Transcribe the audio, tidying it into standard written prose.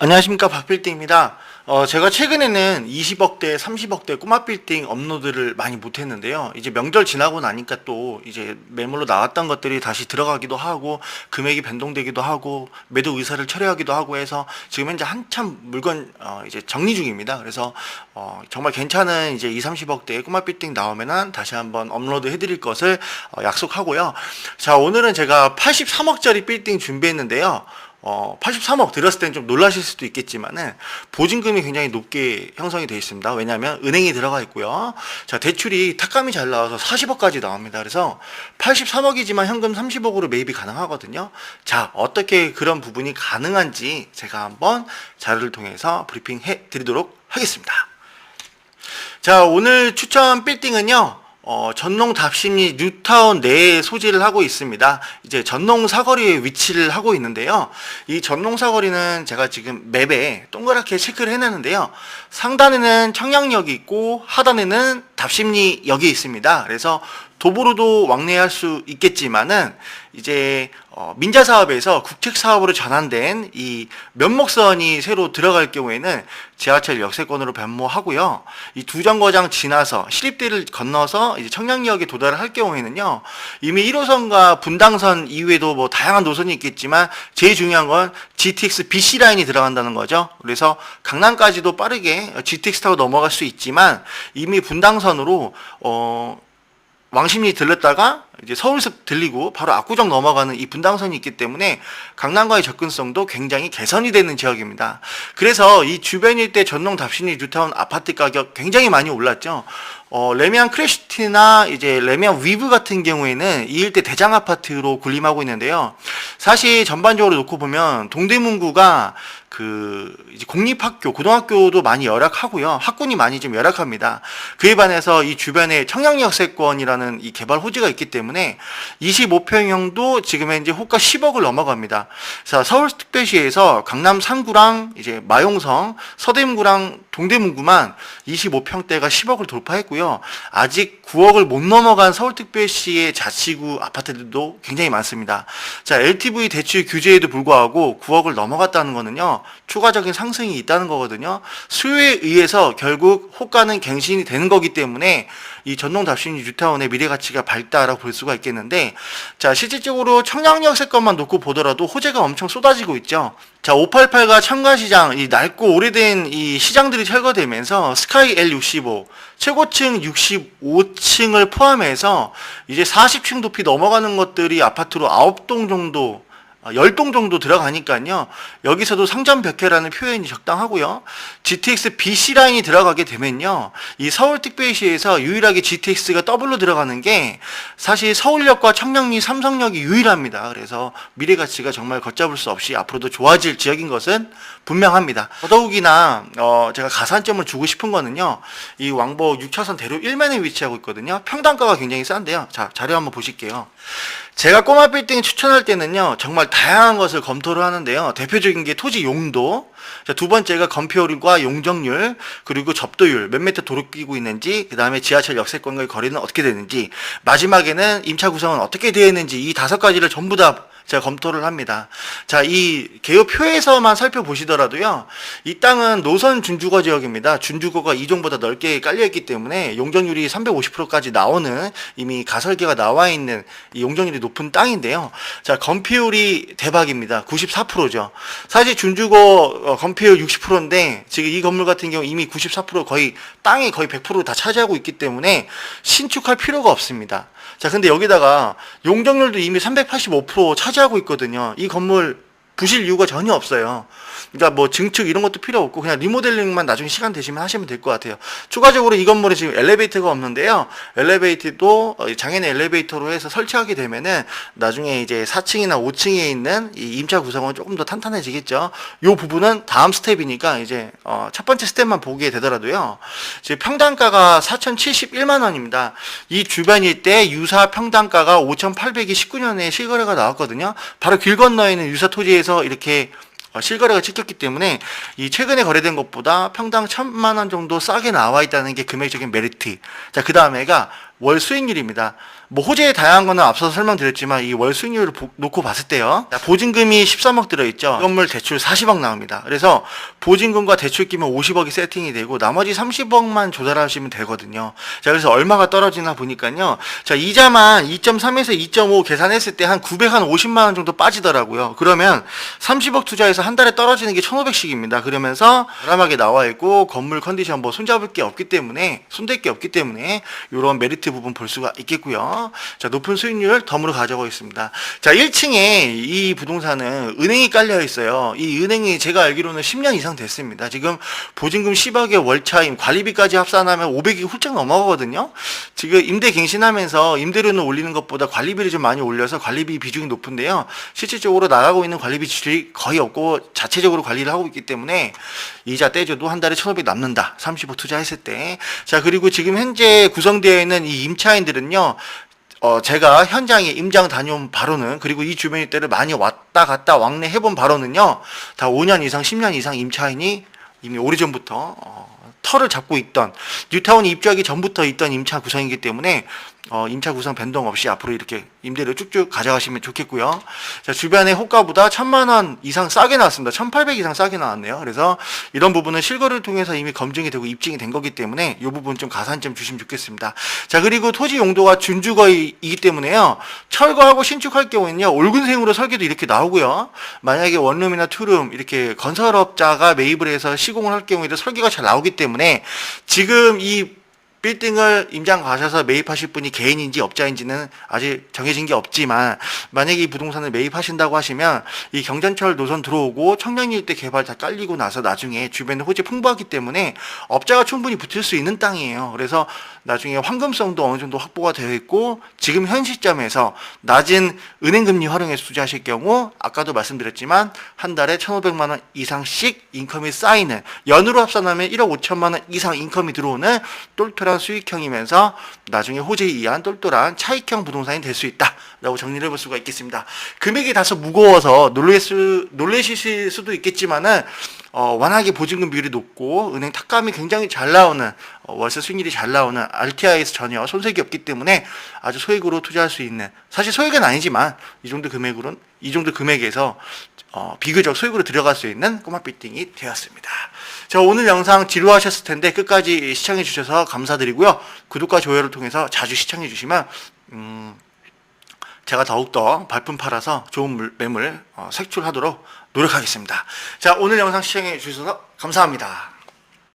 안녕하십니까, 박빌딩입니다. 제가 최근에는 20억대, 30억대 꼬마 빌딩 업로드를 많이 못했는데요. 이제 명절 지나고 나니까 또 이제 매물로 나왔던 것들이 다시 들어가기도 하고, 금액이 변동되기도 하고, 매도 의사를 철회하기도 하고 해서 지금 현재 한참 물건 이제 정리 중입니다. 그래서 정말 괜찮은 이제 20, 30억대의 꼬마 빌딩 나오면은 다시 한번 업로드 해드릴 것을 약속하고요. 자, 오늘은 제가 83억짜리 빌딩 준비했는데요. 83억 들었을 때는 좀 놀라실 수도 있겠지만은 보증금이 굉장히 높게 형성이 되어 있습니다. 왜냐하면 은행이 들어가 있고요. 자, 대출이 탁감이 잘 나와서 40억까지 나옵니다. 그래서 83억이지만 현금 30억으로 매입이 가능하거든요. 자, 어떻게 그런 부분이 가능한지 제가 한번 자료를 통해서 브리핑해 드리도록 하겠습니다. 자, 오늘 추천 빌딩은요. 전농 답심리 뉴타운 내에 소지를 하고 있습니다. 이제 전농 사거리에 위치를 하고 있는데요. 이 전농 사거리는 제가 지금 맵에 동그랗게 체크를 해놨는데요. 상단에는 청량역이 있고 하단에는 답심리역이 있습니다. 그래서 도보로도 왕래할 수 있겠지만은 이제 민자 사업에서 국책 사업으로 전환된 이 면목선이 새로 들어갈 경우에는 지하철 역세권으로 변모하고요. 이 두 정거장 지나서 시립대를 건너서 이제 청량역에 도달을 할 경우에는요. 이미 1호선과 분당선 이후에도 뭐 다양한 노선이 있겠지만 제일 중요한 건 GTX BC 라인이 들어간다는 거죠. 그래서 강남까지도 빠르게 GTX 타고 넘어갈 수 있지만 이미 분당선으로 왕십리 들렸다가 이제 서울숲 들리고 바로 압구정 넘어가는 이 분당선이 있기 때문에 강남과의 접근성도 굉장히 개선이 되는 지역입니다. 그래서 이 주변 일대 전농 답심리 뉴타운 아파트 가격 굉장히 많이 올랐죠. 레미안 크래시티나 이제 레미안 위브 같은 경우에는 이 일대 대장 아파트로 군림하고 있는데요. 사실 전반적으로 놓고 보면 동대문구가 이제 공립학교, 고등학교도 많이 열악하고요. 학군이 많이 좀 열악합니다. 그에 반해서 이 주변에 청량역세권이라는 이 개발 호재가 있기 때문에 25평형도 지금 현재 호가 10억을 넘어갑니다. 자, 서울특별시에서 강남 3구랑 이제 마용성, 서대문구랑 동대문구만 25평대가 10억을 돌파했고요. 아직 9억을 못 넘어간 서울특별시의 자치구 아파트들도 굉장히 많습니다. 자, LTV 대출 규제에도 불구하고 9억을 넘어갔다는 거는요. 추가적인 상승이 있다는 거거든요. 수요에 의해서 결국 호가는 갱신이 되는 거기 때문에 이 전농 답심리 뉴타운의 미래 가치가 밝다라고 볼 수가 있겠는데, 자, 실질적으로 청량역 세건만 놓고 보더라도 호재가 엄청 쏟아지고 있죠. 자, 588과 청가시장, 이 낡고 오래된 이 시장들이 철거되면서 스카이 L65 최고층 65층을 포함해서 이제 40층 높이 넘어가는 것들이 아파트로 9동 정도 10동 정도 들어가니까요. 여기서도 상점벽해라는 표현이 적당하고요. GTX BC 라인이 들어가게 되면요. 이 서울특별시에서 유일하게 GTX가 더블로 들어가는 게 사실 서울역과 청량리, 삼성역이 유일합니다. 그래서 미래 가치가 정말 걷잡을 수 없이 앞으로도 좋아질 지역인 것은 분명합니다. 더더욱이나 제가 가산점을 주고 싶은 거는요. 이 왕복 6차선 대로 1만에 위치하고 있거든요. 평당가가 굉장히 싼데요. 자, 자료 한번 보실게요. 제가 꼬마 빌딩 추천할 때는요, 정말 다양한 것을 검토를 하는데요. 대표적인 게 토지 용도, 자, 두 번째가 건폐율과 용적률, 그리고 접도율, 몇 미터 도로 끼고 있는지, 그 다음에 지하철 역세권과의 거리는 어떻게 되는지, 마지막에는 임차 구성은 어떻게 되어 있는지, 이 5가지를 전부 다 제가 검토를 합니다. 자, 이 개요표에서만 살펴보시더라도요, 이 땅은 노선 준주거 지역입니다. 준주거가 이종보다 넓게 깔려있기 때문에 용적률이 350%까지 나오는 이미 가설계가 나와 있는 이 용적률이 높은 땅인데요. 자, 건폐율이 대박입니다. 94%죠. 사실 준주거 건폐율 60%인데 지금 이 건물 같은 경우 이미 94% 거의 땅이 거의 100% 다 차지하고 있기 때문에 신축할 필요가 없습니다. 자, 근데 여기다가 용적률도 이미 385% 차지하고 있거든요. 이 건물 부실 이유가 전혀 없어요. 그러니까 뭐 증축 이런 것도 필요 없고 그냥 리모델링만 나중에 시간 되시면 하시면 될 것 같아요. 추가적으로 이 건물에 지금 엘리베이터가 없는데요. 엘리베이터도 장애인 엘리베이터로 해서 설치하게 되면은 나중에 이제 4층이나 5층에 있는 이 임차 구성은 조금 더 탄탄해지겠죠. 이 부분은 다음 스텝이니까 이제 첫 번째 스텝만 보게 되더라도요. 지금 평당가가 4,071만 원입니다. 이 주변 일대 유사 평당가가 5,819년에 실거래가 나왔거든요. 바로 길 건너에 있는 유사 토지에서 이렇게 실거래가 찍혔기 때문에 이 최근에 거래된 것보다 평당 1,000만 원 정도 싸게 나와 있다는 게 금액적인 메리트. 자, 그 다음에가 월 수익률입니다. 뭐 호재의 다양한 거는 앞서서 설명드렸지만 이 월 수익률을 놓고 봤을 때요. 자, 보증금이 13억 들어있죠. 건물 대출 40억 나옵니다. 그래서 보증금과 대출 끼면 50억이 세팅이 되고 나머지 30억만 조달하시면 되거든요. 자, 그래서 얼마가 떨어지나 보니까요. 자, 이자만 2.3에서 2.5 계산했을 때 한 950만 원 정도 빠지더라고요. 그러면 30억 투자해서 한 달에 떨어지는 게 1,500씩입니다. 그러면서 저렴하게 나와 있고 건물 컨디션 뭐 손잡을 게 없기 때문에 손댈 게 없기 때문에 이런 메리트 부분 볼 수가 있겠고요. 자, 높은 수익률 덤으로 가져가고 있습니다. 자, 1층에 이 부동산은 은행이 깔려 있어요. 이 은행이 제가 알기로는 10년 이상 됐습니다. 지금 보증금 10억에 월차임 관리비까지 합산하면 500이 훌쩍 넘어가거든요. 지금 임대 갱신하면서 임대료는 올리는 것보다 관리비를 좀 많이 올려서 관리비 비중이 높은데요. 실질적으로 나가고 있는 관리비 지출이 거의 없고 자체적으로 관리를 하고 있기 때문에 이자 떼줘도 한 달에 1,500 남는다. 30억 투자했을 때. 자, 그리고 지금 현재 구성되어 있는 이 임차인들은요. 제가 현장에 임장 다녀온 바로는, 그리고 이 주변 일대를 많이 왔다 갔다 왕래해본 바로는요, 다 5년 이상, 10년 이상 임차인이 이미 오래전부터 터를 잡고 있던, 뉴타운이 입주하기 전부터 있던 임차 구성이기 때문에 임차 구성 변동 없이 앞으로 이렇게 임대료 쭉쭉 가져가시면 좋겠고요. 자, 주변에 호가보다 1,000만 원 이상 싸게 나왔습니다. 1,800 이상 싸게 나왔네요. 그래서 이런 부분은 실거래를 통해서 이미 검증이 되고 입증이 된 거기 때문에 이 부분 좀 가산점 주시면 좋겠습니다. 자, 그리고 토지 용도가 준주거이기 때문에요. 철거하고 신축할 경우에는요, 옳근생으로 설계도 이렇게 나오고요. 만약에 원룸이나 투룸 이렇게 건설업자가 매입을 해서 시공을 할 경우에도 설계가 잘 나오기 때문에 지금 이 빌딩을 임장 가셔서 매입하실 분이 개인인지 업자인지는 아직 정해진 게 없지만, 만약에 이 부동산을 매입하신다고 하시면 이 경전철 노선 들어오고 청량일대 개발 다 깔리고 나서 나중에 주변에 호재 풍부하기 때문에 업자가 충분히 붙을 수 있는 땅이에요. 그래서 나중에 황금성도 어느 정도 확보가 되어 있고, 지금 현 시점에서 낮은 은행금리 활용해서 투자하실 경우 아까도 말씀드렸지만 한 달에 1,500만 원 이상씩 인컴이 쌓이는, 연으로 합산하면 1억 5천만 원 이상 인컴이 들어오는 똘똘한 수익형이면서 나중에 호재에 의한 똘똘한 차익형 부동산이 될 수 있다라고 정리를 해볼 수가 있겠습니다. 금액이 다소 무거워서 놀라실 수도 있겠지만은 워낙에 보증금 비율이 높고 은행 탁감이 굉장히 잘 나오는, 월세 수익률이 잘 나오는 RTI에서 전혀 손색이 없기 때문에 아주 소액으로 투자할 수 있는, 사실 소액은 아니지만 이 정도 금액에서 비교적 소액으로 들어갈 수 있는 꼬마 빌딩이 되었습니다. 자, 오늘 영상 지루하셨을 텐데 끝까지 시청해 주셔서 감사드리고요. 구독과 좋아요를 통해서 자주 시청해 주시면 제가 더욱더 발품 팔아서 좋은 매물 색출하도록 노력하겠습니다. 자, 오늘 영상 시청해 주셔서 감사합니다.